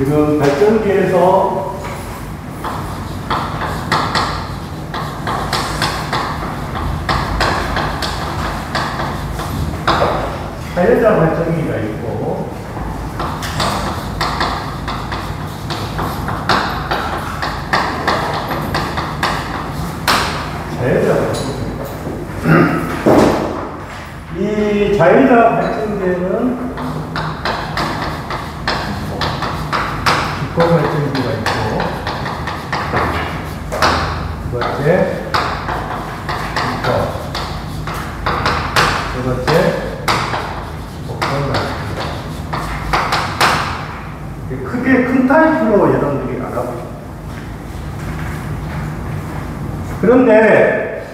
지금 발전기에서 자연자 발전기가 있고 자연자 발전기입니다. 이 자연자 발전기에는 기권 발전기가 있고 두 번째 기권, 두 번째 크게 큰 타입으로 여러분들이 알아보십시오. 그런데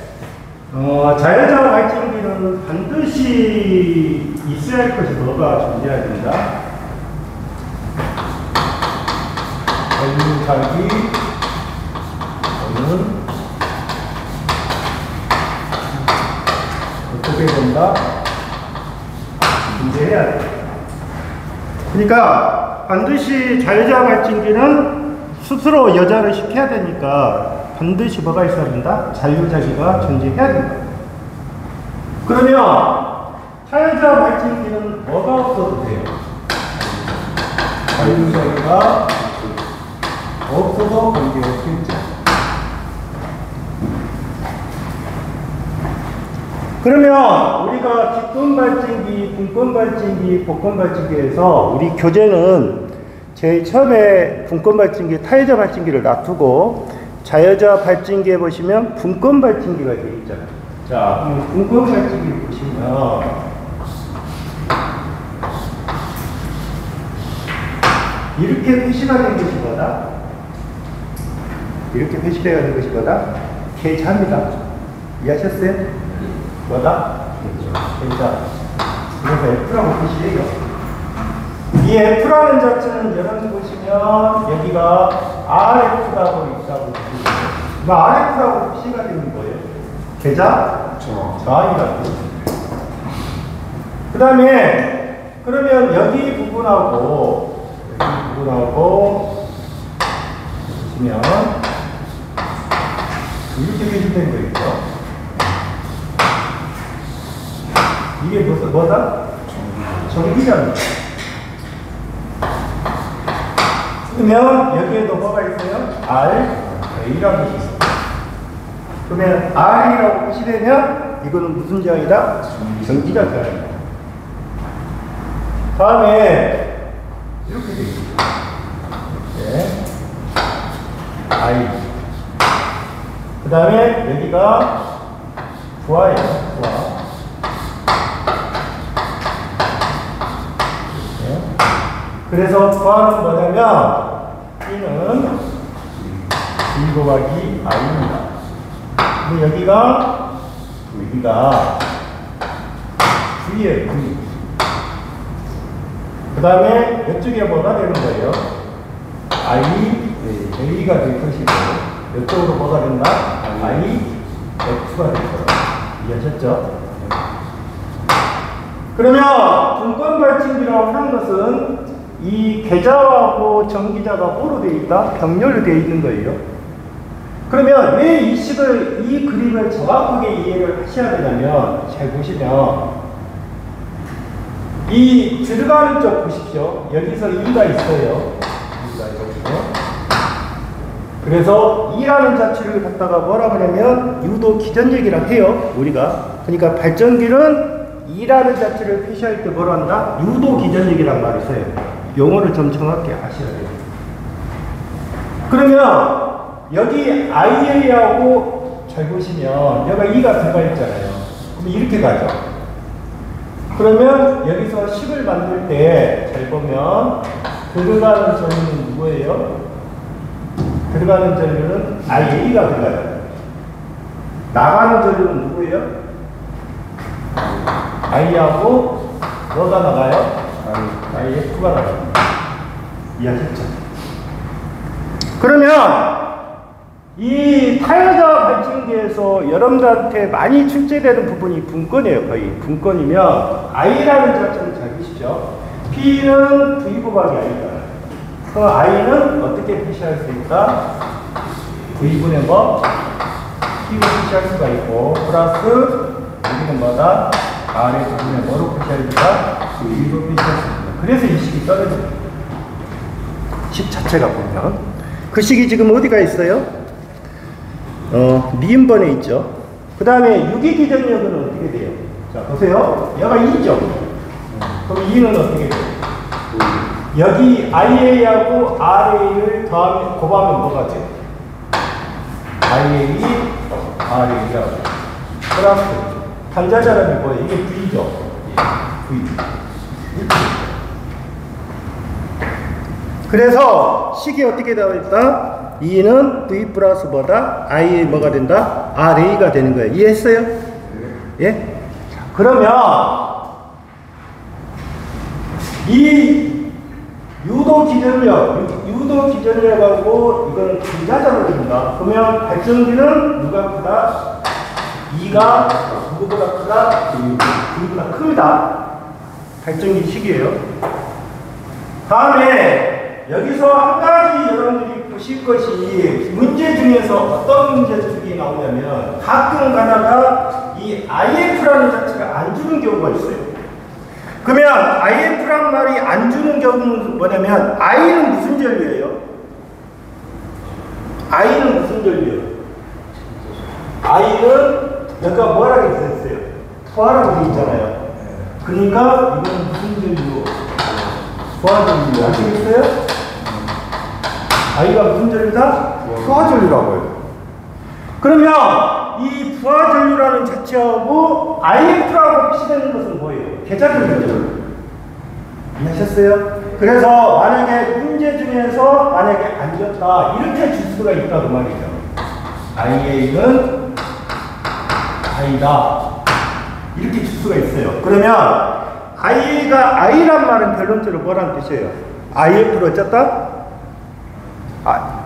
자연자 발전기는 반드시 있어야 할 것이 뭐가 존재해야 된다? 전류자기 또는 어떻게 된다? 존재해야 돼. 그러니까 반드시 자연자 발전기는 스스로 여자를 시켜야 되니까 반드시 뭐가 있어야 된다? 잔류자기가 존재해야 된다. 그러면 자연자 발전기는 뭐가 없어도 돼요? 잔류자기가 없어도 관계 없겠죠. 그러면 우리가 기권 발전기, 분권 발전기, 복권 발전기에서 우리 교재는 제일 처음에 분권 발전기, 타여자 발전기를 놔두고 자여자 발전기에 보시면 분권 발전기가 되어 있잖아요. 자, 분권 발전기를 보시면 이렇게 표시가 된 것이 뭐다? 이렇게 표시가 된 것이 뭐다? 계좌입니다. 이해하셨어요? 뭐다? 계좌. 그래서 F라고 표시해요. 이 F라는 자체는 여러분 보시면 여기가 RF라고 있다고 보시면 RF라고 표시가 되는 거예요. 계좌? 저항이라고. 그 다음에 그러면 여기 부분하고 보시면 이렇게 표시된 거 있죠. 이게 뭐다? 전기장입니다. 그러면 여기에도 뭐가 있어요? RA라고 있어요. 그러면 R이라고 표시되면 이거는 무슨 저항이다? 전기장 저항입니다. 다음에 이렇게 되어 있습니다. 이렇게 I. 그 다음에 여기가 부하예요. 부하. 그래서 부하는 뭐냐면 B는 V 곱하기 I입니다. 근데 여기가 V예요. V. 그 다음에 이쪽에 뭐가 되는 거예요? A가 될 것이고 이쪽으로 뭐가 된다? F가 될 거예요. 이해하셨죠? 그러면 분권 발전기라고 하는 것은 이 계좌하고 전기자가 뭐로 되어 있다? 병렬로 되어 있는 거예요. 그러면 왜 이 그림을 정확하게 이해를 하셔야 되냐면, 잘 보시면 이 들어가는 쪽 보십시오. 여기서 2가 있어요. 2가 있거든요. 그래서 2라는 자체를 갖다가 뭐라고 하냐면 유도 기전력이라고 해요. 우리가. 그러니까 발전기는 2라는 자체를 표시할 때 뭐라 한다? 유도 기전력이라는 말을 써요. 용어를 좀 정확히 아셔야 돼요. 그러면 여기 IA하고 잘 보시면 여기가 2가 들어가 있잖아요. 그럼 이렇게 가죠. 그러면 여기서 10을 만들 때 잘 보면 들어가는 전류는 누구예요? 들어가는 전류는 IA가 들어가요. 나가는 전류는 누구예요? I하고 뭐가 나가요? IF가 나갑니다. 이해하셨죠? 그러면 이 타여자 발전기에서 여러분들한테 많이 출제되는 부분이 분권이에요. 거의 분권이면 I라는 자체는 잘 보시죠. P는 V 곱하기 I다. 그럼 i는 어떻게 표시할 수 있다? v분의 뭐? t로 표시할 수가 있고 플러스 여기는 뭐다? r의 부분의 뭐로 표시할 수가 v로 표시할 수 있다. 그래서 이 식이 떨어집니다. 식 자체가 보면 그 식이 지금 어디가 있어요? 미음번에 있죠. 그 다음에 유기기전력은 어떻게 돼요? 자 보세요. 얘가 2죠. 그럼 2는 어떻게 돼요? 여기 IA하고 RA를 더하면, 곱하면 뭐가 돼? IA, RA가 플러스 단자자라는 게 뭐예요? 이게 V죠? V. 그래서 식이 어떻게 나와 있다? 2는 V 플러스 뭐다? IA 뭐가 된다? RA가 되는 거예요. 이해했어요? 예? 그러면 이 유도기전력하고 이거는 분자적으로 됩니다. 그러면 발전기는 누가 크다? 2가 누구보다 크다? V보다 큽니다. 발전기 식이에요. 다음에 여기서 한 가지 여러분들이 보실 것이 문제 중에서 어떤 문제들이 나오냐면 가끔 가다가 이 IF라는 자체가 안 주는 경우가 있어요. 그러면 IF란 말이 안 주는 경우는 뭐냐면 I는 무슨 전류예요? I는 무슨 전류예요? I는 여기가 뭐라고 있었어요? 부하라고 되어 있잖아요. 그러니까 이건 무슨 전류? 부하 전류 아시겠어요? I가 무슨 전류다? 부하 전류라고 해요. 그러면 이 부하 전류라는 자체하고 IF라고 표시되는 것은 뭐예요? 계좌 전류죠. 이해하셨어요? 그래서 만약에 문제 중에서 만약에 안 줬다 이렇게 줄 수가 있다고 말이죠. IA는 I다 이렇게 줄 수가 있어요. 그러면 IA가 I란 말은 결론적으로 뭐라는 뜻이에요? IF로 쪘다?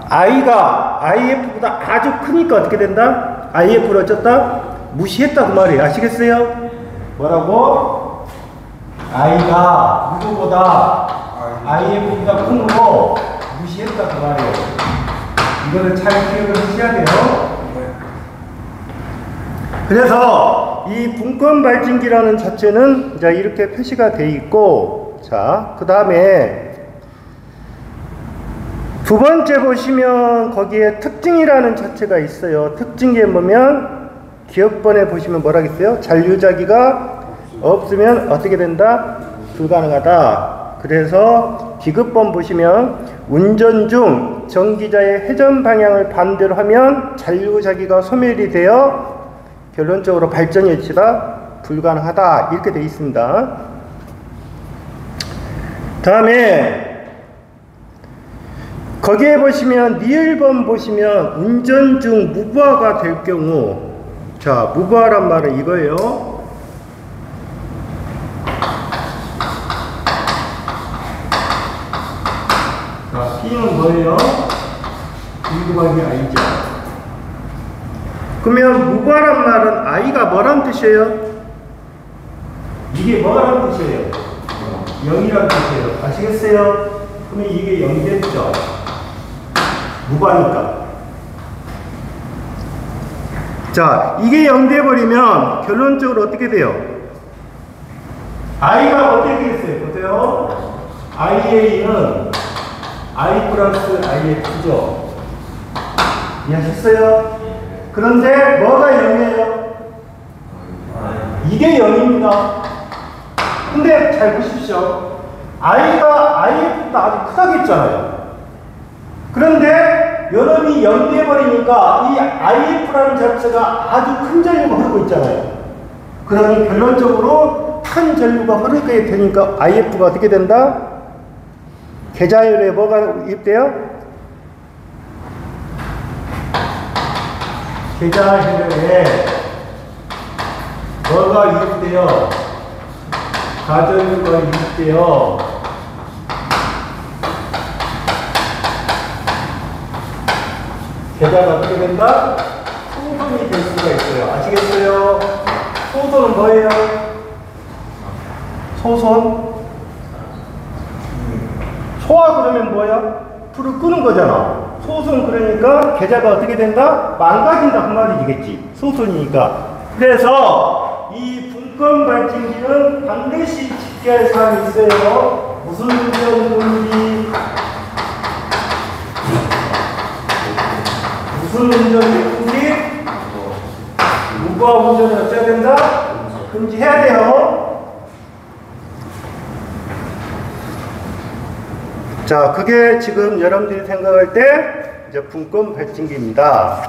I가 IF보다 아주 크니까 어떻게 된다? IF로 쪘다? 무시했다 그 말이에요. 아시겠어요? 뭐라고? I가 누구보다 IF보다 큰 거 무시했다 그 말이에요. 이거를 잘 기억을 하셔야 돼요. 그래서 이 분권 발진기라는 자체는 자 이렇게 표시가 돼 있고, 자 그 다음에 두 번째 보시면 거기에 특징이라는 자체가 있어요. 특징에 보면 기억번에 보시면 뭐라고 있어요? 잔류자기가 없으면 어떻게 된다? 불가능하다. 그래서 기급번 보시면 운전 중 전기자의 회전 방향을 반대로 하면 잔류자기가 소멸이 되어 결론적으로 발전 여치가 불가능하다. 이렇게 되어 있습니다. 다음에 거기에 보시면 니을번 보시면 운전 중 무부하가 될 경우, 자 무부하란 말은 이거예요. 자 P는 뭐예요? V곱하기 I죠. 그러면 무부하란 말은 I가 뭐란 뜻이에요? 이게 뭐란 뜻이에요? 0이란 뜻이에요. 아시겠어요? 그러면 이게 0 됐죠? 무부하니까. 자, 이게 0 돼버리면 결론적으로 어떻게 돼요? I가 어떻게 되겠어요? 보세요. IA는 I 플러스 IF죠. 이해하셨어요? 그런데 뭐가 0이에요? 이게 0입니다. 근데 잘 보십시오. I가 IF보다 아주 크다겠잖아요. 그런데 여름이 0 돼버리니까 이 IF라는 자체가 아주 큰 전류가 흐르고 있잖아요. 그러면 결론적으로 큰 전류가 흐르게 되니까 IF가 어떻게 된다? 계좌율에 뭐가 입대요? 계좌율에 뭐가 입대요? 가전류가 입대요. 계좌가 어떻게 된다? 소손이 될 수가 있어요. 아시겠어요? 소손은 뭐예요? 소손? 소화 그러면 뭐야? 불을 끄는 거잖아. 소순 그러니까 계좌가 어떻게 된다? 망가진다 그 말이겠지. 소순이니까. 그래서 이 분권 발진기는 반드시 지켜야 할 사항이 있어요. 무슨 운전인지, 무슨 운전인지, 무고한 운전을 어쩌야 된다? 금지해야 돼요. 자, 그게 지금 여러분들이 생각할 때 이제 분권 발진기입니다.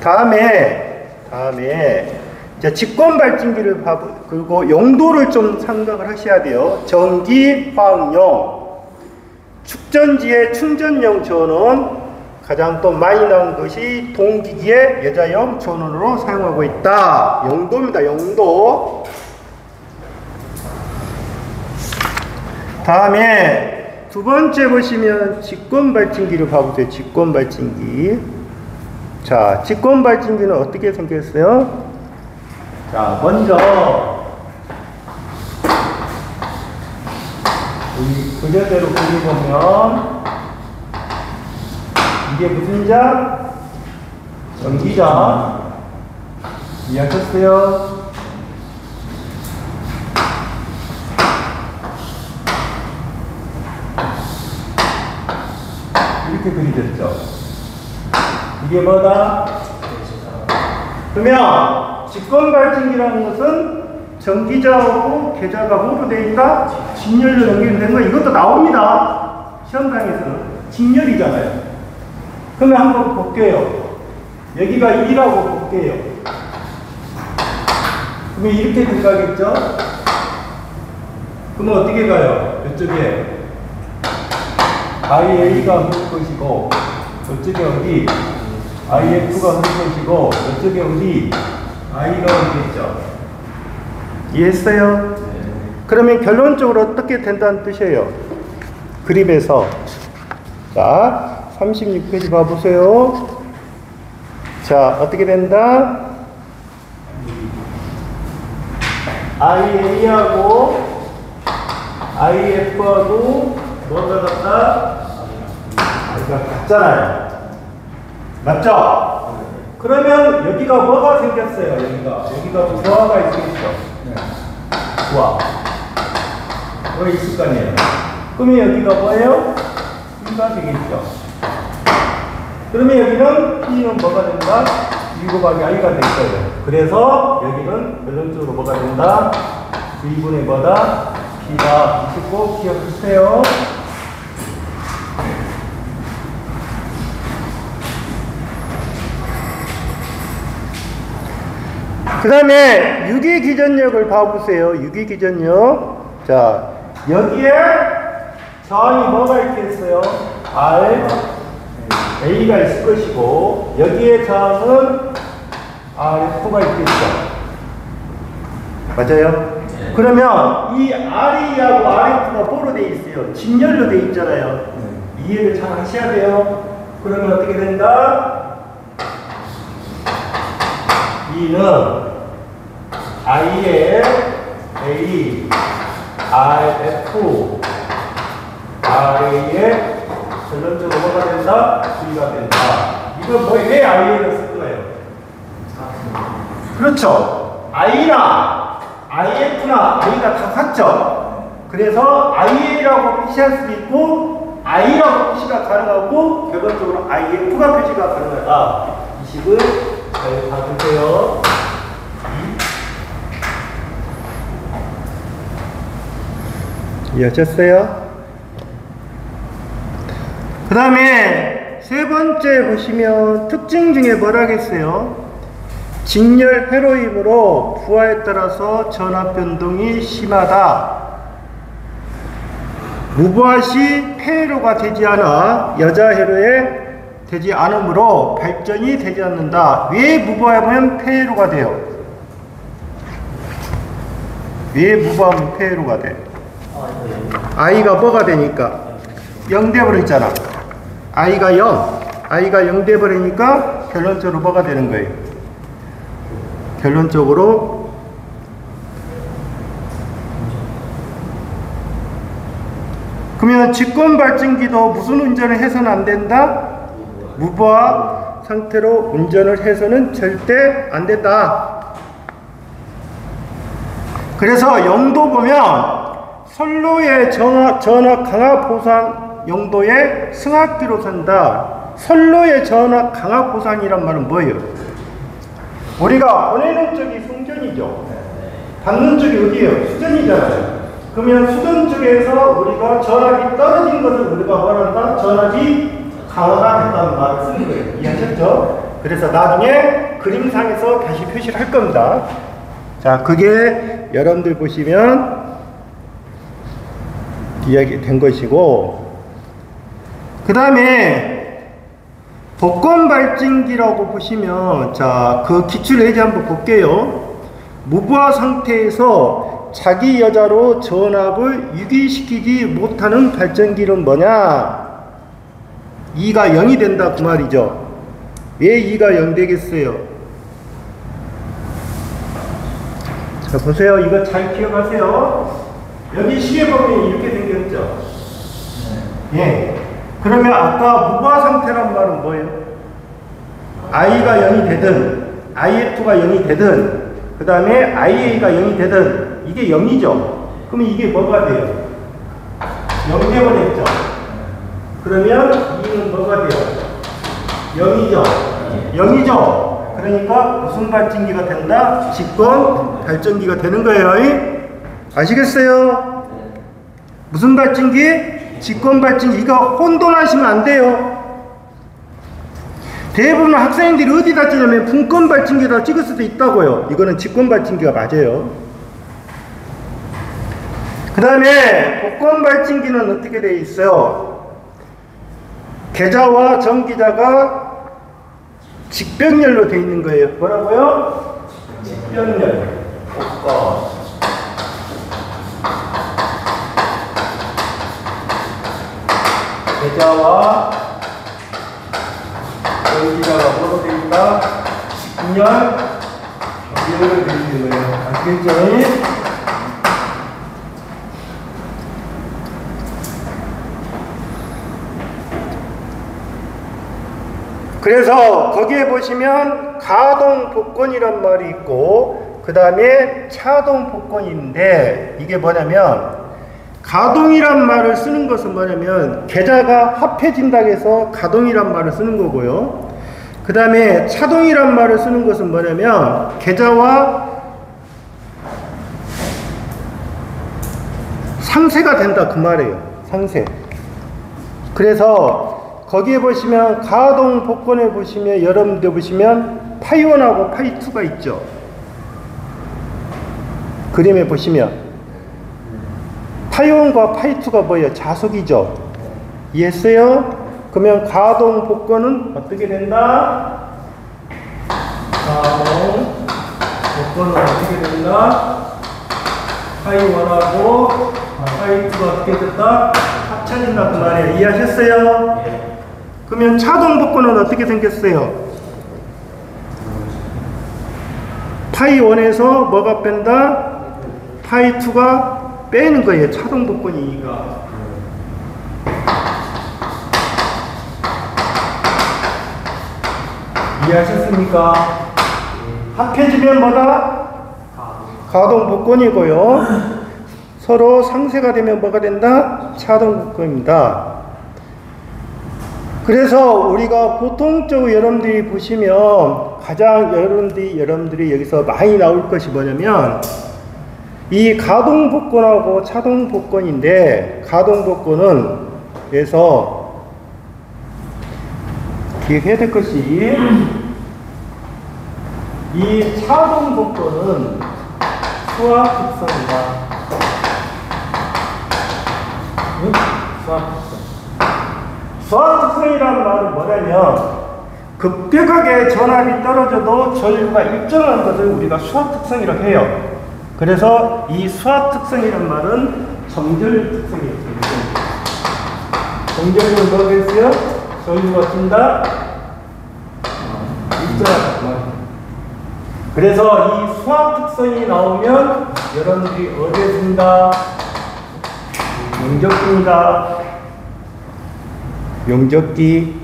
다음에 이제 직권 발진기를 그리고 용도를 좀 생각을 하셔야 돼요. 전기, 화학용, 축전지의 충전용 전원, 가장 또 많이 나온 것이 동기기의 여자용 전원으로 사용하고 있다. 용도입니다. 용도. 다음에 두 번째 보시면 직권 발진기를 봐보세요. 직권 발진기. 자, 직권 발진기는 어떻게 생겼어요? 자, 먼저 이 그대로 그려보면 이게 무슨 자? 전기자. 이해하셨어요? 이렇게 그려졌죠. 이게 뭐다? 그러면 직권 발진기라는 것은 전기자하고 계좌가 뭐로 되어 있다? 직렬로 연결된 거. 이것도 나옵니다. 시험장에서는 직렬이잖아요. 그러면 한번 볼게요. 여기가 2라고 볼게요. 그러면 이렇게 들어가겠죠? 그러면 어떻게 가요? 이쪽에 IA가 흐를 것이고, 이쪽에 어디? IF가 흐를 것이고, 이쪽에 어디? I가 흐르겠죠? 이해했어요? 그러면 결론적으로 어떻게 된다는 뜻이에요? 그립에서. 자, 36페이지 봐보세요. 자, 어떻게 된다? IA하고 IF하고 뭐가 같다? I가 같잖아요. 맞죠? 그러면 여기가 뭐가 생겼어요? 여기가 부하가 있겠죠? 부하. 뭐 있을 거 아니에요? 그러면 여기가 뭐예요? P가 되겠죠? 그러면 여기는 P는 뭐가 된다? 2 곱하기 I가 될 거예요. 그래서 여기는 결론적으로 뭐가 된다? V분의 뭐다? P다. 이렇게 꼭 기억해주세요. 그 다음에 유기기전력을 봐보세요. 유기기전력. 자, 여기에 저항이 뭐가 있겠어요? R, A가 있을 것이고, 여기에 저항은 RF가 있겠죠. 맞아요? 네. 그러면 이 RE하고 RF가 뭐로 되어 있어요? 직렬로 되어 있잖아요. 이해를 잘 하셔야 돼요. 그러면 어떻게 된다? E는 I에 A, RF, RA에 결론적으로 뭐가 된다? V가 된다. 이거 왜 I를 쓸 거예요? 그렇죠. I나 IF나 I가 다 같죠. 그래서 IA라고 표시할 수도 있고 I라고 표시가 가능하고 결론적으로 IF가 표시가 가능하다. 이 식을 잘 봐주세요. 이해하셨어요? 그 다음에 세 번째 보시면 특징 중에 뭐라겠어요? 직렬 회로임으로 부하에 따라서 전압 변동이 심하다. 무부하 시 폐회로가 되지 않아 여자 회로에 되지 않으므로 발전이 되지 않는다. 왜 무부하면 폐회로가 돼요? 왜 무부하면 폐회로가 돼? I가 뭐가 되니까? 0 돼버렸잖아. I가 0. I가 0 돼버리니까 결론적으로 뭐가 되는 거예요? 결론적으로 그러면 직권 발진기도 무슨 운전을 해서는 안 된다? 무보화 상태로 운전을 해서는 절대 안 된다. 그래서 영도 보면 선로의 전압 강압 보상 용도의 승합기로 산다. 선로의 전압 강압 보상이란 말은 뭐예요? 우리가 보내는 쪽이 송전이죠. 받는 쪽이 어디예요? 수전이잖아요. 그러면 수전 쪽에서 우리가 전압이 떨어진 것을 우리가 말한다? 전압이 강화가 됐다는 말을 쓰는 거예요. 이해하셨죠? 그래서 나중에 그림상에서 다시 표시를 할 겁니다. 자, 그게 여러분들 보시면 이야기 된 것이고, 그 다음에 복권 발진기라고 보시면, 자, 그 기출 예제 한번 볼게요. 무보화 상태에서 자기 여자로 전압을 유기시키지 못하는 발전기는 뭐냐? 2가 0이 된다 그 말이죠. 왜 2가 0 되겠어요? 자, 보세요. 이거 잘 기억하세요. 여기 시계 보면 이렇게 생겼죠? 예. 그러면 아까 무보화 상태란 말은 뭐예요? i가 0이 되든 if2가 0이 되든 그 다음에 ia가 0이 되든 이게 0이죠? 그러면 이게 뭐가 돼요? 0 되버렸죠? 그러면 2는 뭐가 돼요? 0이죠? 0이죠? 그러니까 무슨 발전기가 된다? 직권 발전기가 되는 거예요. 아시겠어요? 무슨 발전기? 직권 발전기. 이거 혼돈하시면 안 돼요. 대부분 학생들이 어디다 찍냐면 분권 발전기에다 찍을 수도 있다고요. 이거는 직권 발전기가 맞아요. 그 다음에 복권 발전기는 어떻게 되어 있어요? 계좌와 전기자가 직병렬로 되어 있는 거예요. 뭐라고요? 직병렬. 복권. 계좌와 전기자가 뭐로 되어 있다? 직병렬로 되어 있는 거예요. 아시겠죠? 그래서 거기에 보시면 가동 복권이란 말이 있고 그 다음에 차동 복권인데 이게 뭐냐면 가동이란 말을 쓰는 것은 뭐냐면 계좌가 합해진다고 해서 가동이란 말을 쓰는 거고요. 그 다음에 차동이란 말을 쓰는 것은 뭐냐면 계좌와 상세가 된다 그 말이에요. 상세. 그래서 거기에 보시면 가동 복권에 보시면 여러분들 보시면 파이1하고 파이2가 있죠. 그림에 보시면 파이1과 파이2가 뭐예요? 자속이죠. 이해했어요? 그러면 가동 복권은 어떻게 된다? 가동 복권은 어떻게 된다? 파이1하고 파이2가 어떻게 됐다? 합쳐진다 그 말이에요. 이해하셨어요? 예. 그러면 차동 복권은 어떻게 생겼어요? 파이1에서 뭐가 뺀다? 파이2가 빼는 거예요. 차동 복권이니까. 이해하셨습니까? 합해지면 뭐다? 가동 복권이고요. 서로 상세가 되면 뭐가 된다? 차동 복권입니다. 그래서 우리가 보통적으로 여러분들이 보시면 가장 여러분들이 여기서 많이 나올 것이 뭐냐면 이 가동 복권하고 차동 복권인데 가동 복권은 그래서 기억해야 될 것이 이 차동 복권은 수학 특성이다. 수학 특성. 수학 특성이라는 말은 뭐냐면 급격하게 전압이 떨어져도 전류가 일정한 것을 우리가 수학 특성이라고 해요. 그래서 이 수학 특성이라는 말은 정전류 특성이에요. 정전류는 뭐겠어요? 전류가 뛴다? 일정하다. 그래서 이 수학 특성이 나오면 여러분들이 어디에 든다? 용접입니다. 용접기,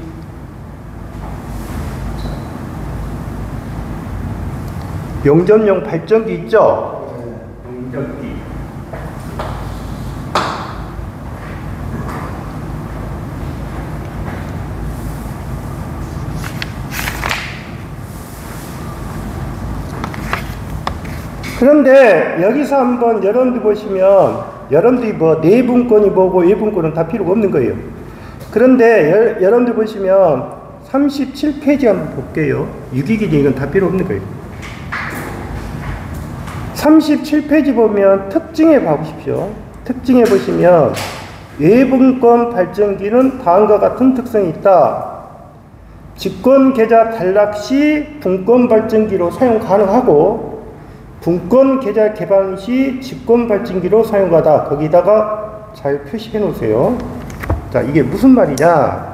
용접용 발전기 있죠? 용접기. 그런데 여기서 한번 여러분들 보시면 여러분들이 뭐 내분권이 뭐고 외분권은 다 필요가 없는 거예요. 그런데 여러분들 보시면 37페이지 한번 볼게요. 유기기능 이건 다 필요 없는 거예요. 37페이지 보면 특징에 봐보십시오. 특징에 보시면 외분권 발전기는 다음과 같은 특성이 있다. 직권 계좌 단락 시 분권 발전기로 사용 가능하고 분권 계좌 개방 시 직권 발전기로 사용하다. 거기다가 잘 표시해 놓으세요. 자, 이게 무슨 말이냐?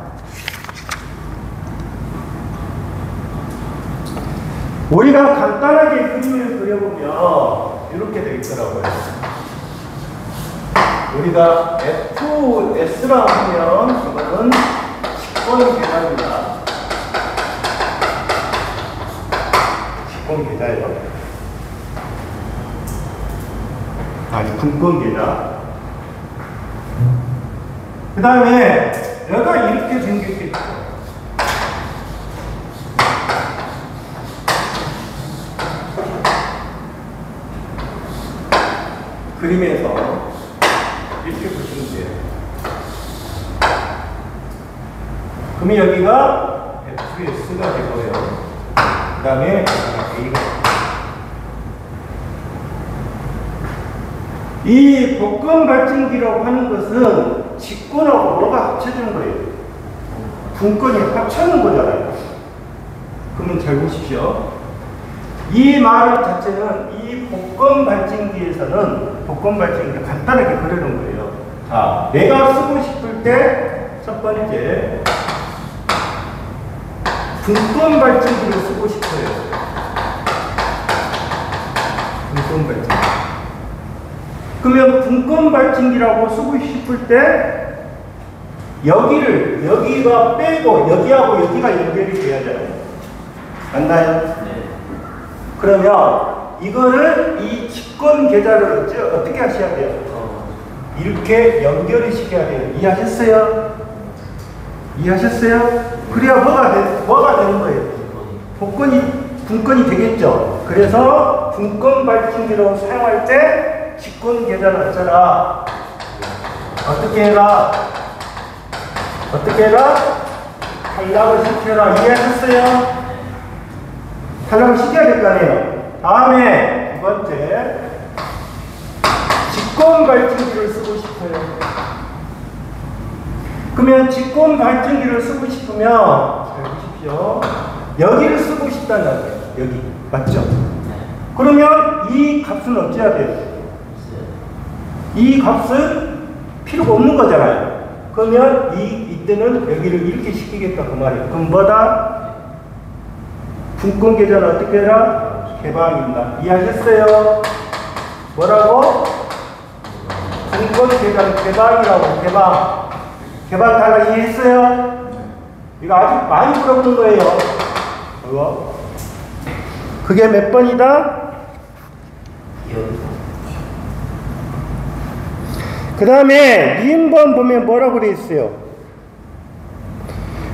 우리가 간단하게 그림을 그려보면 이렇게 되어 있더라고요. 우리가 FS라 하면 이거는 직권 계좌입니다. 직권 계좌예요. 아니, 분권 계좌. 그 다음에 얘가 이렇게 생겼겠죠. 그림에서 이렇게 보시면 돼요. 그러면 여기가 FS가 되고요. 그 다음에 A가. 이 복권 발전기라고 하는 것은 직권하고 뭐가 합쳐진 거예요? 분권이 합쳐진 거잖아요. 그러면 잘 보십시오. 이 말 자체는 이 복권 발전기에서는 복권 발전기를 간단하게 그려놓은 거예요. 자, 내가 쓰고 싶을 때 첫 번째 분권 발전기를 쓰고 싶어요. 분권 발전기. 그러면 분권 발전기라고 쓰고 싶을 때 여기가 빼고 여기하고 여기가 연결이 돼야 되나요? 맞나요? 네. 그러면 이거를 이 직권 계좌를 어떻게 하셔야 돼요? 이렇게 연결을 시켜야 돼요. 이해하셨어요? 이해하셨어요? 그래야 뭐가 되는 거예요? 분권이 되겠죠. 그래서 분권 발전기로 사용할 때 직권 계좌는 어쩌라? 어떻게 해라? 탈락을 시켜라. 이해하셨어요? 탈락을 시켜야 될 거 아니에요. 다음에 두 번째, 직권 발전기를 쓰고 싶어요. 그러면 직권 발전기를 쓰고 싶으면 잘 보십시오. 여기를 쓰고 싶다는 거예요. 여기 맞죠? 그러면 이 값은 어찌해야 돼요? 이 값은 필요가 없는 거잖아요. 그러면 이때는 여기를 이렇게 시키겠다 그 말이에요. 그럼 뭐다? 분권 계좌는 어떻게 해라? 개방입니다. 이해하셨어요? 뭐라고? 분권 계좌는 개방이라고. 개방 탈락 이해했어요? 이거 아주 많이 물어보는 거예요. 이거. 그게 몇 번이다? 그 다음에 니은번 보면 뭐라고 되어 있어요?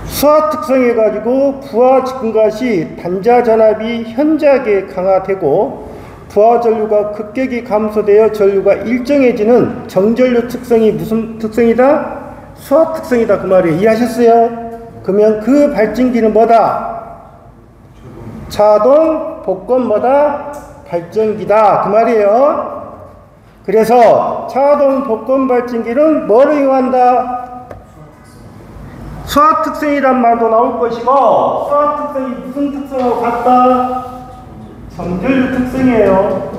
수화 특성해 가지고 부하 직분가 시 단자 전압이 현저하게 강화되고 부하 전류가 급격히 감소되어 전류가 일정해지는 정전류 특성이 무슨 특성이다? 수화 특성이다 그 말이에요. 이해하셨어요? 그러면 그 발전기는 뭐다? 자동 복권 뭐다? 발전기다 그 말이에요. 그래서 자동 복권 발전기는 뭐를 이용한다? 수화 특성이란 말도 나올 것이고, 수화 특성이 무슨 특성하고 같다? 정전류 특성이에요.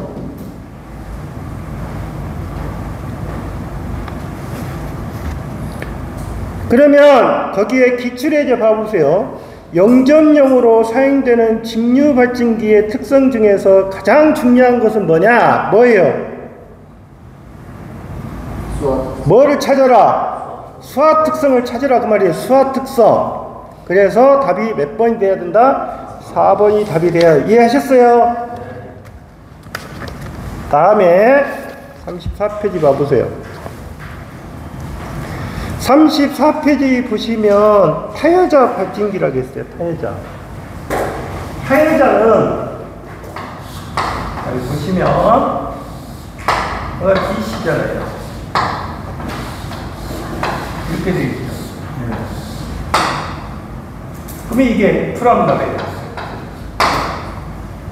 그러면 거기에 기출에 봐보세요. 영접용으로 사용되는 직류 발전기의 특성 중에서 가장 중요한 것은 뭐냐? 뭐예요? 뭐를 찾아라? 수화 특성을 찾으라 그 말이에요. 수화 특성. 그래서 답이 몇 번이 돼야 된다? 4번이 답이 돼요. 이해하셨어요? 다음에 34페이지 봐보세요. 34페이지 보시면 타여자 발진기라고 했어요. 타여자. 타여자는 여기 보시면 B씨잖아요. 이렇게 되어 있죠. 그러면 이게 풀합나래요.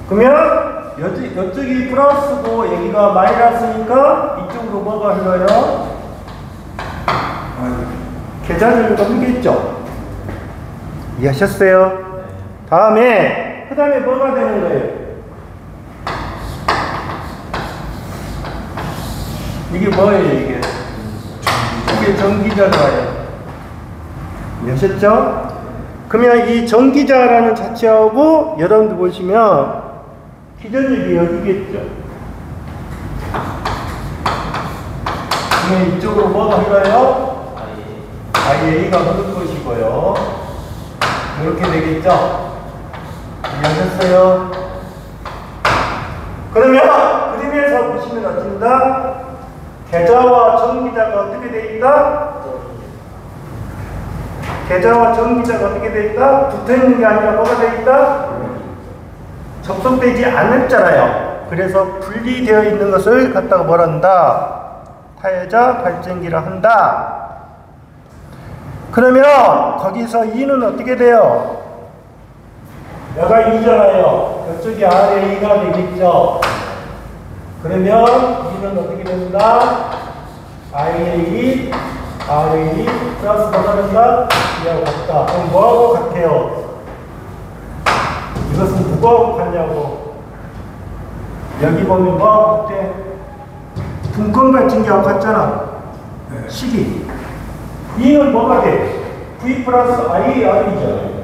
그러면 이쪽이 플러스고 여기가 마이너스니까 이쪽으로 뭐가 흘러요? 계좌전류가 흐르겠죠. 이해하셨어요? 다음에 그 다음에 뭐가 되는 거예요? 이게 뭐예요? 이게 전기자잖아요. 이해하셨죠? 그러면 이 전기자라는 자체하고 여러분들 보시면 기전력이 여기겠죠. 그러면 이쪽으로 뭐가 흘러요? IA가 흐를 것이고요. 이렇게 되겠죠? 이해하셨어요? 그러면 그림에서 보시면 어떻습니다? 계좌와 전기자가 어떻게 되어 있다? 계좌와 전기자가 어떻게 되어 있다? 붙어있는 게 아니라 뭐가 되어 있다? 접속되지 않았잖아요. 그래서 분리되어 있는 것을 갖다가 뭐라 한다? 타여자 발전기라 한다. 그러면 거기서 E는 어떻게 돼요? 여가 E잖아요. 이쪽이 RA가 되겠죠. 그러면 E는 어떻게 된다? RA 플러스 뭐가 된다? E하고 같다. 그럼 뭐하고 같아요? 이것은 누구하고 같냐고. 여기 보면 뭐하고 같아? 분권 발전기하고 같잖아. 식이. E는 뭐가 돼? V 플러스 IR이잖아요.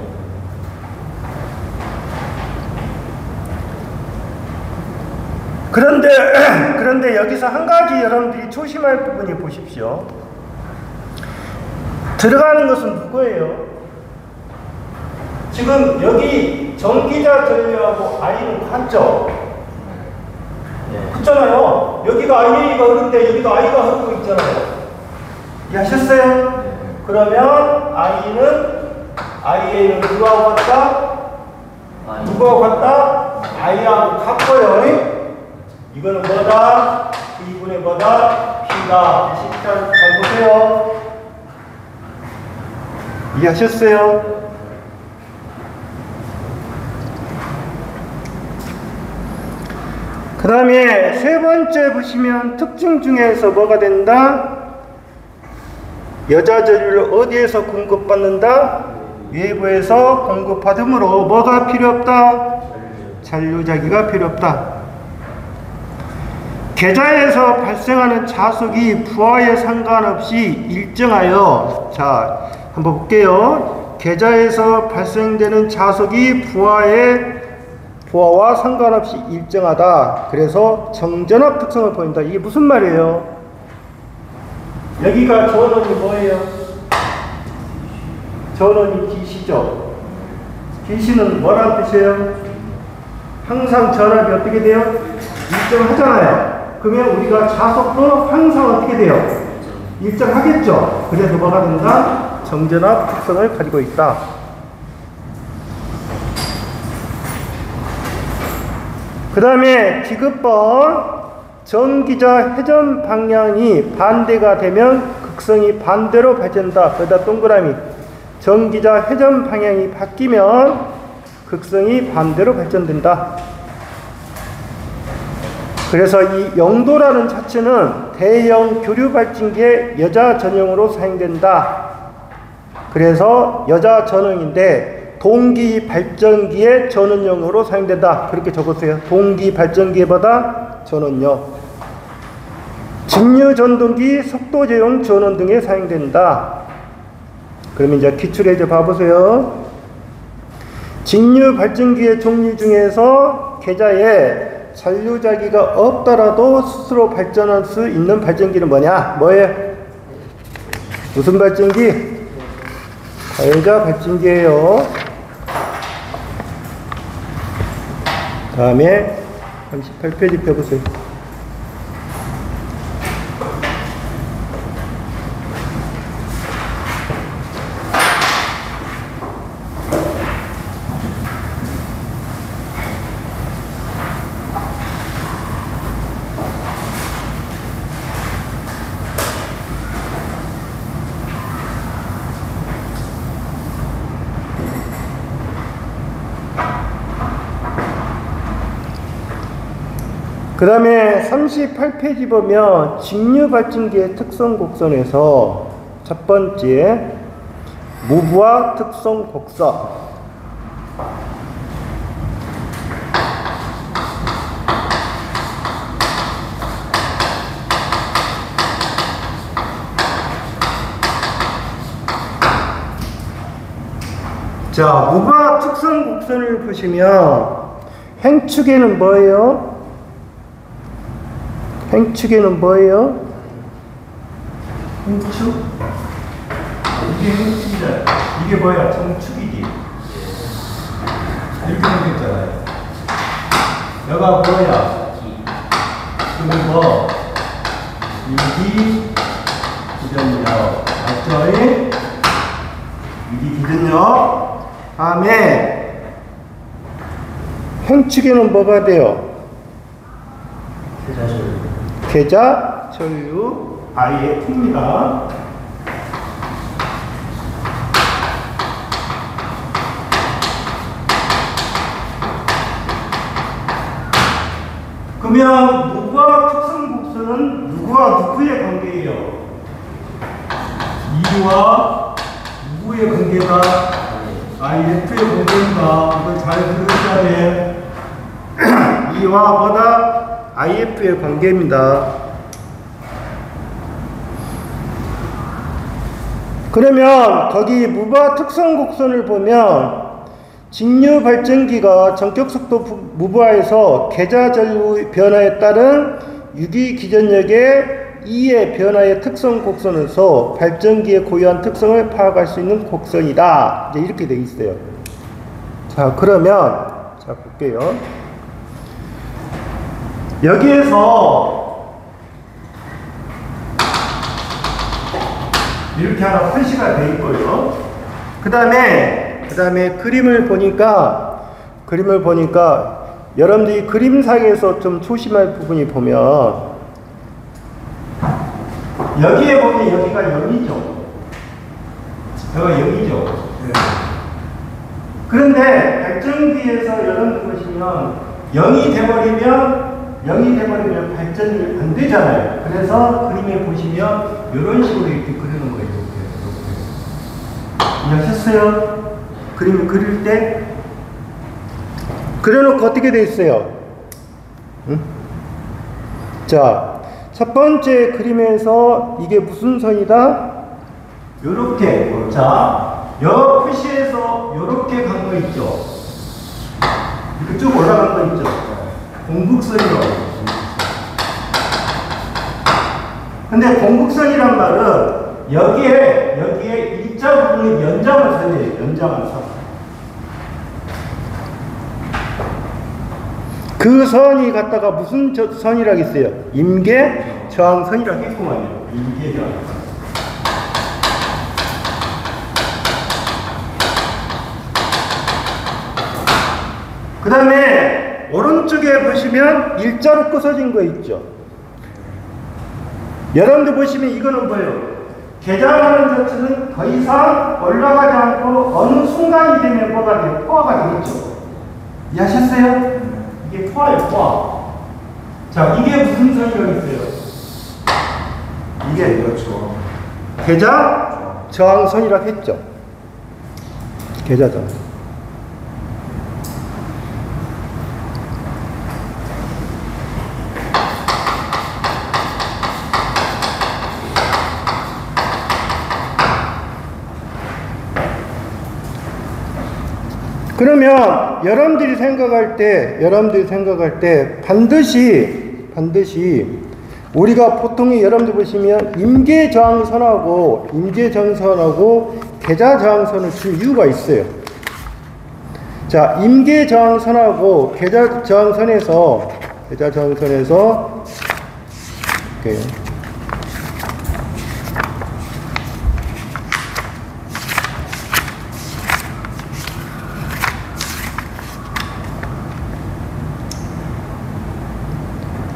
그런데 여기서 한 가지 여러분들이 조심할 부분이 보십시오. 들어가는 것은 누구예요? 지금 여기 전기자 전류하고 I는 같죠? 그렇잖아요. 여기가 IA가 흐르는데 여기도 I가 흐르고 있잖아요. 이해하셨어요? 그러면 IA는 누구하고 같다? 누구하고 같다? I하고 같고요. 이거는 뭐다? V분의 뭐다? P다. 잘 보세요. 이해하셨어요? 그 다음에 세 번째 보시면 특징 중에서 뭐가 된다? 여자 전류를 어디에서 공급받는다? 외부에서 공급받으므로 뭐가 필요 없다? 잔류자기가 필요 없다. 계좌에서 발생하는 자석이 부하에 상관없이 일정하여, 자 한번 볼게요. 계좌에서 발생되는 자석이 부하와 상관없이 일정하다. 그래서 정전압 특성을 보인다. 이게 무슨 말이에요? 여기가 전원이 뭐예요? 전원이 DC죠. DC는 뭐라는 뜻이에요? 항상 전압이 어떻게 돼요? 일정하잖아요. 그러면 우리가 자석도 항상 어떻게 돼요? 일정하겠죠. 그래서 뭐가 된다? 정전압 특성을 가지고 있다. 그 다음에 디귿번 전기자 회전 방향이 반대가 되면 극성이 반대로 발전한다. 거기다 동그라미. 전기자 회전 방향이 바뀌면 극성이 반대로 발전된다. 그래서 이 영도라는 자체는 대형 교류 발전기의 여자 전용으로 사용된다. 그래서 여자 전용인데 동기 발전기의 전원용으로 사용된다. 그렇게 적으세요. 동기 발전기보다 전원용. 직류 전동기, 속도 제용 전원 등에 사용된다. 그러면 이제 기출에 이제 봐보세요. 직류 발전기의 종류 중에서 계좌에 잔류자기가 없더라도 스스로 발전할 수 있는 발전기는 뭐냐? 뭐예요? 무슨 발전기? 가해자 발전기예요. 다음에 38페이지 펴보세요. 그 다음에 38페이지 보면 직류 발전기의 특성 곡선에서 첫 번째 무부하 특성 곡선. 자, 무부하 특성 곡선을 보시면 행축에는 뭐예요? 행축에는 뭐예요? 행축? 이게 행축이다. 이게 뭐야? 정축이지. 이렇게 생겼잖아요. 여가 뭐야? 그리고 유기 기전력. 맞죠? 유기 기전력. 다음에 행축에는 뭐가 돼요? 계좌 전류 IF입니다. 그러면 무부하 특성 곡선은 누구와 누구의 관계예요? 이와 누구의 관계가 IF의 관계인가? 이걸 잘 들으셔야 돼. 이와 뭐다? IF의 관계입니다. 그러면 거기 무부하 특성 곡선을 보면 직류 발전기가 전격 속도 무부하에서 계좌 전류 변화에 따른 유기 기전력의 E의 변화의 특성 곡선에서 발전기의 고유한 특성을 파악할 수 있는 곡선이다. 이제 이렇게 되어 있어요. 자, 그러면 자 볼게요. 여기에서 이렇게 하나 표시가 되어 있고요. 그 다음에 그림을 보니까 여러분들이 그림상에서 좀 조심할 부분이 보면 여기에 보면 여기가 0이죠. 여기가 0이죠. 네. 그런데 발전기에서 여러분들 보시면 0이 돼버리면 발전이 안 되잖아요. 그래서 그림에 보시면 이런 식으로 이렇게 그리는 거예요. 이렇게. 이해하셨어요? 그림을 그릴 때 그려놓고 어떻게 돼 있어요? 응? 자, 첫 번째 그림에서 이게 무슨 선이다? 요렇게. 자, 여 표시에서 요렇게 간 거 있죠? 이렇게 쭉 올라간 거 있죠? 공극선이라고. 근데 공극선이란 말은 여기에 일자 부분이 연장한 선이에요. 연장한 선. 그 선이 갖다가 무슨 선이라고 했어요? 임계 저항선이라고 했구만요. 임계 저항선. 그 다음에 오른쪽에 보시면 일자로 끊어진 거 있죠. 여러분들 보시면 이거는 뭐예요? 계좌라는 자체는 더 이상 올라가지 않고 어느 순간이 되면 뭐가 돼요? 포화가 되겠죠. 이해하셨어요? 이게 포화예요, 포화. 자, 이게 무슨 선이라고 했어요? 이게 그렇죠. 계좌 저항선이라고 했죠. 계좌 저항선. 그러면 여러분들이 생각할 때 반드시 우리가 보통 여러분들 보시면 임계저항선하고 계좌저항선을 준 이유가 있어요. 자, 임계저항선하고 계좌저항선에서 이렇게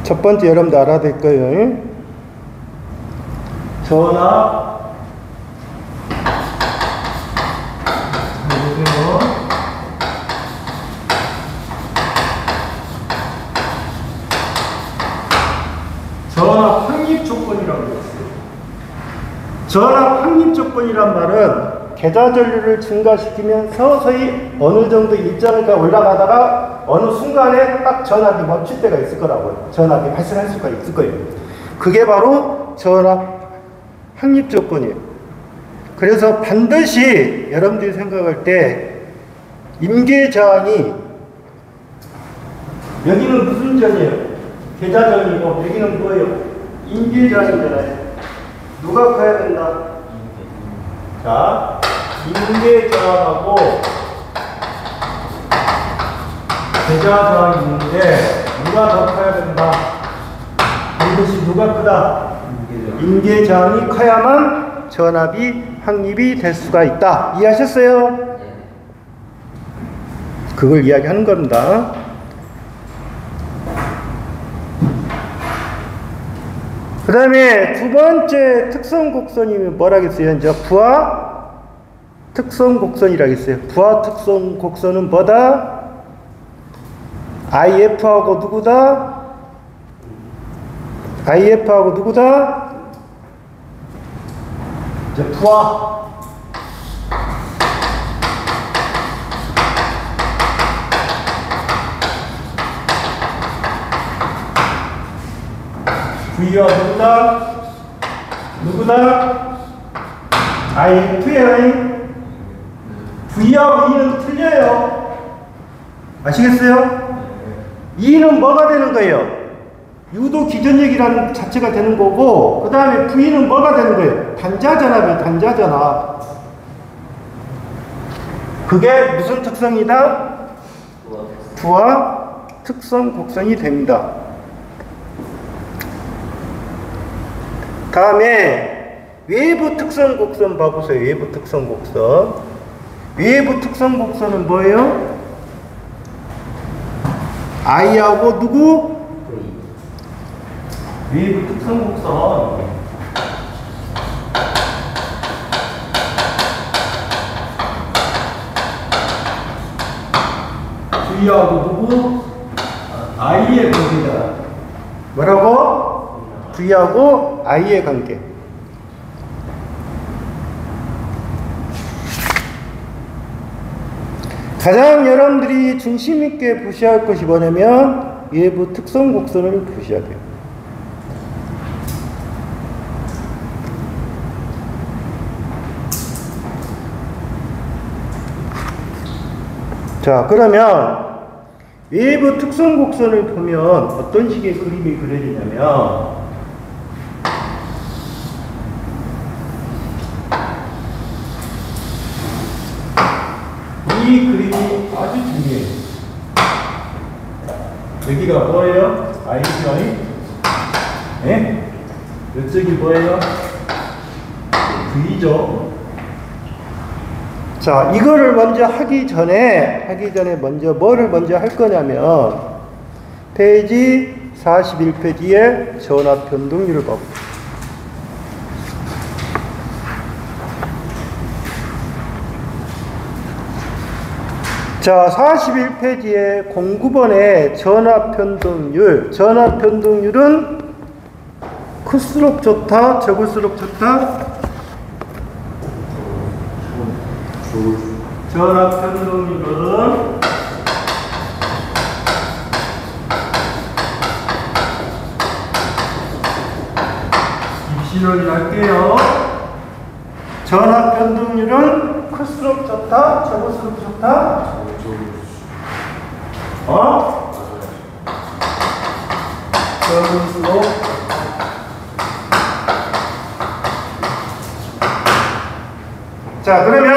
첫 번째 여러분들 알아야 될 거예요. 전압 전압 확립 조건이라고 했어요. 전압 확립 조건이란 말은 계좌 전류를 증가시키면 서서히 어느 정도 일정을 올라가다가 어느 순간에 딱 전압이 멈출 때가 있을 거라고요. 전압이 발생할 수가 있을 거예요. 그게 바로 전압 확립 조건이에요. 그래서 반드시 여러분들이 생각할 때 임계저항이 여기는 무슨 전이에요? 계좌전이고 여기는 뭐예요? 임계저항이잖아요. 누가 커야 된다? 자, 임계저항하고 계좌저항이 있는데 누가 더 커야 된다? 반드시 누가 크다? 임계저항이 커야만 전압이 확립이 될 수가 있다. 이해하셨어요? 그걸 이야기하는 겁니다. 그 다음에 두 번째 특성 곡선이 뭐라겠어요? 이제 부하 특성 곡선이라겠어요. 부하 특성 곡선은 뭐다? IF하고 누구다? IF하고 누구다? 이제 부하. V와 누구다? 누구다? IF예요. V하고 E는 틀려요. 아시겠어요? E는 뭐가 되는 거예요? 유도 기전력이라는 자체가 되는 거고, 그 다음에 V는 뭐가 되는 거예요? 단자전압이에요. 단자전압. 그게 무슨 특성이다? 부하 특성 곡선이 됩니다. 다음에 외부 특성 곡선 봐보세요. 외부 특성 곡선. 외부 특성 곡선은 뭐예요? I하고 누구? 외부 특성 곡선. V하고 누구? I의 관계다. 뭐라고? V하고 I의 관계. 가장 여러분들이 중심 있게 보셔야 할 것이 뭐냐면 외부 특성 곡선을 보셔야 돼요. 자, 그러면 외부 특성 곡선을 보면 어떤 식의 그림이 그려지냐면 이 그림이 아주 중요해요. 여기가 뭐예요? IPI. 네? 이쪽이 뭐예요? V죠. 자, 이거를 먼저 하기 전에 먼저 뭐를 먼저 할 거냐면 페이지 41페이지에 전압 변동률을 봐보세요. 자, 41페이지에 09번에 전압 변동률은 클수록 좋다, 적을수록 좋다? 전압 변동률은 입시를 할게요. 전압 변동률은 클수록 좋다, 적을수록 좋다? 적을수록 자, 그러면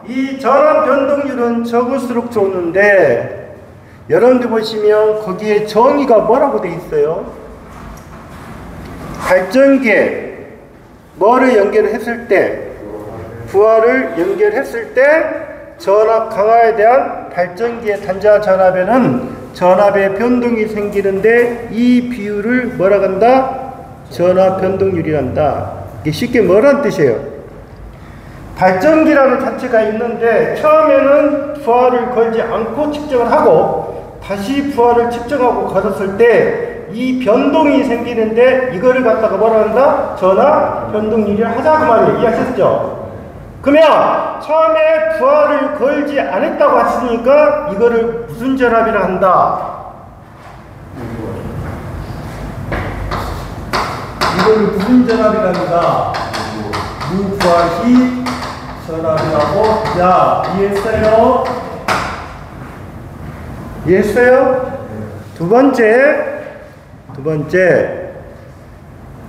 이 전압 변동률은 적을수록 좋은데, 여러분들 보시면 거기에 정의가 뭐라고 돼 있어요? 발전기에 뭐를 연결했을 때, 부하를 연결했을 때 전압 강화에 대한 발전기의 단자 전압에는 전압의 변동이 생기는데 이 비율을 뭐라 한다? 전압 변동률이란다. 이게 쉽게 뭐란 뜻이에요? 발전기라는 자체가 있는데 처음에는 부하를 걸지 않고 측정을 하고 다시 부하를 측정하고 걸었을 때 이 변동이 생기는데 이거를 갖다가 뭐라 한다? 전압 변동률이라 하자 그 말이에요. 이해하셨죠? 그러면 처음에 부하를 걸지 않았다고 했으니까 이거를 무슨 전압이라 한다? 이거를 무슨 전압이라 한다? 무부하시 전압이라고. 자, 이해했어요? 이해했어요? 두 번째.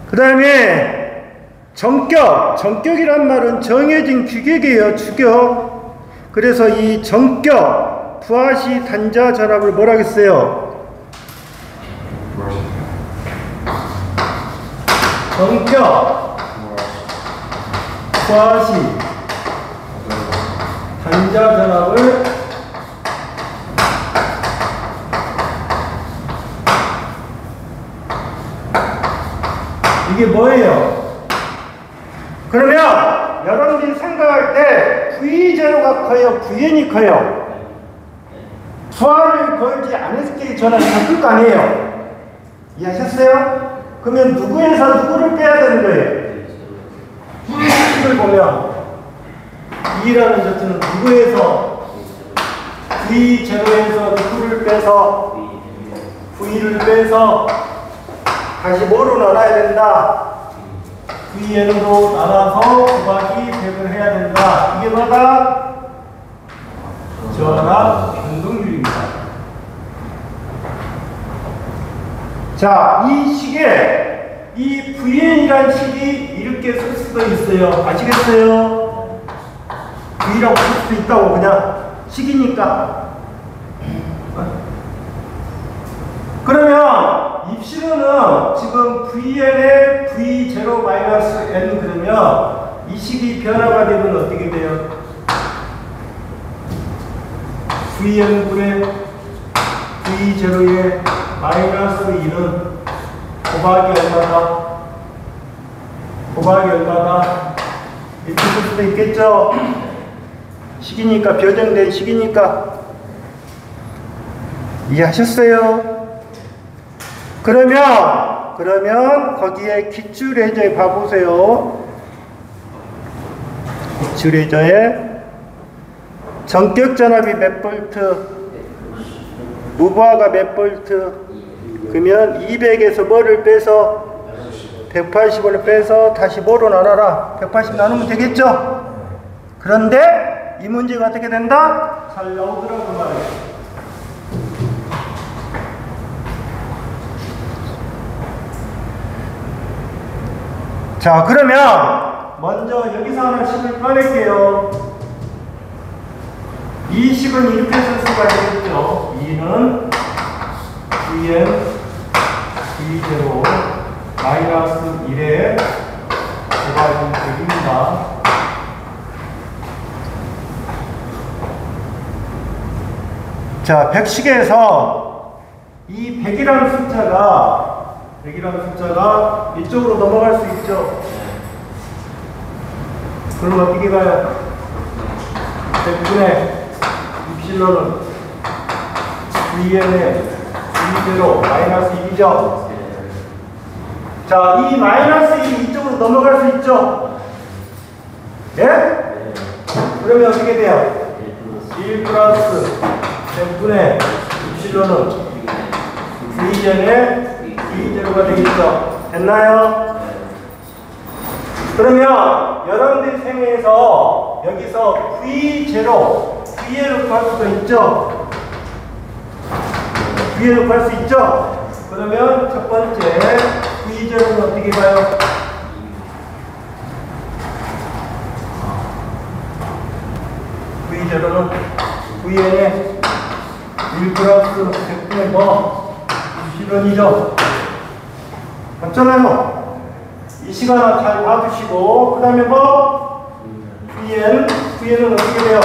그 다음에 정격이란 말은 정해진 규격이에요. 규격. 그래서 이 정격 부하시 단자 전압을 뭐라 하겠어요? 정격 부하시 단자 전압을 이게 뭐예요? 그러면 여러분들이 생각할 때 V0가 커요? Vn이 커요? 부하를 걸지 않았을 때 전압이 더 클 거 아니에요? 이해하셨어요? 그러면 누구에서 누구를 빼야 되는 거예요? V를 보면 E라는 자체는 누구에서 V0에서 누구를 빼서 V를 빼서 다시 뭐로 나눠야 된다? Vn으로 나눠서 곱하기 100을 해야 된다. 이게 뭐다? 전압 변동률입니다. 자, 이 식에 이 Vn이라는 식이 이렇게 쓸 수도 있어요. 아시겠어요? V라고 쓸 수도 있다고. 그냥 식이니까. 그러면 입시로는 지금 Vn에 V0-N 그러면 이 식이 변화가 되면 어떻게 돼요? Vn분의 V0에 마이너스 1은 곱하기 얼마다? 곱하기 얼마다? 이렇게 쓸 수도 있겠죠? 식이니까, 변형된 식이니까. 이해하셨어요? 그러면 거기에 기출해저에 봐보세요. 기출해저에 전격전압이 몇 볼트, 무부하가 몇 볼트, 그러면 200에서 뭐를 빼서 180을 빼서 다시 뭐로 나눠라. 180 나누면 되겠죠? 그런데 이 문제가 어떻게 된다? 잘 나오더라고 말이에요. 자, 그러면 먼저 여기서 하나 식을 꺼낼게요. 이 식은 이렇게 쓸 수가 있겠죠. 2는 Vn V0 마이너스 1에 곱하기 100입니다. 자, 100식에서 이 100이라는 숫자가 이쪽으로 넘어갈 수 있죠. 그럼 어떻게 가요? 100분의 입실로는 Vn의 V0 마이너스 1이죠. 자, 이 마이너스 1이 이쪽으로 넘어갈 수 있죠. 예? 그러면 어떻게 돼요? 1 플러스 100분의 입실로는 Vn의 V0가 되겠죠. 됐나요? 그러면 여러분들 생에서 여기서 V0, V에 놓고 할 수도 있죠. V에 놓고 할 수 있죠. 그러면 첫 번째 V0는 어떻게 봐요? V제로는 Vn의 1 플러스 100분의 뭐 실론이죠. 맞잖아요. 이 시간을 잘 봐두시고, 그 다음에 뭐 Vn은 어떻게 돼요?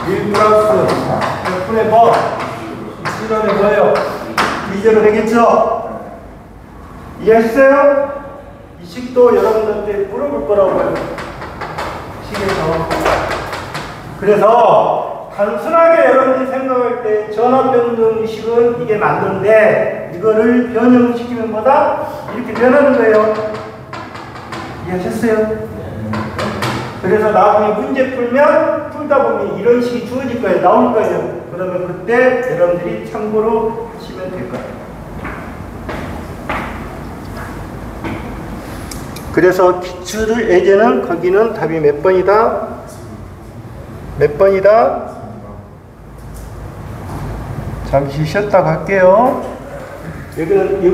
1 플러스 100분의 뭐 실론이 뭐예요? V제로 되겠죠? 이해하셨어요? 이 식도 여러분들한테 물어볼 거라고요. 식에서. 그래서 단순하게 여러분들이 생각할 때 전압변동 식은 이게 맞는데 이거를 변형시키면 뭐다? 이렇게 변하는 거예요. 이해하셨어요? 그래서 나중에 문제 풀다 보면 이런 식이 주어질 거예요. 나올 거예요. 그러면 그때 여러분들이 참고로 하시면 될 거예요. 그래서 기출 예제는 거기는 답이 몇 번이다? 몇 번이다? 잠시 쉬었다 갈게요. 여기는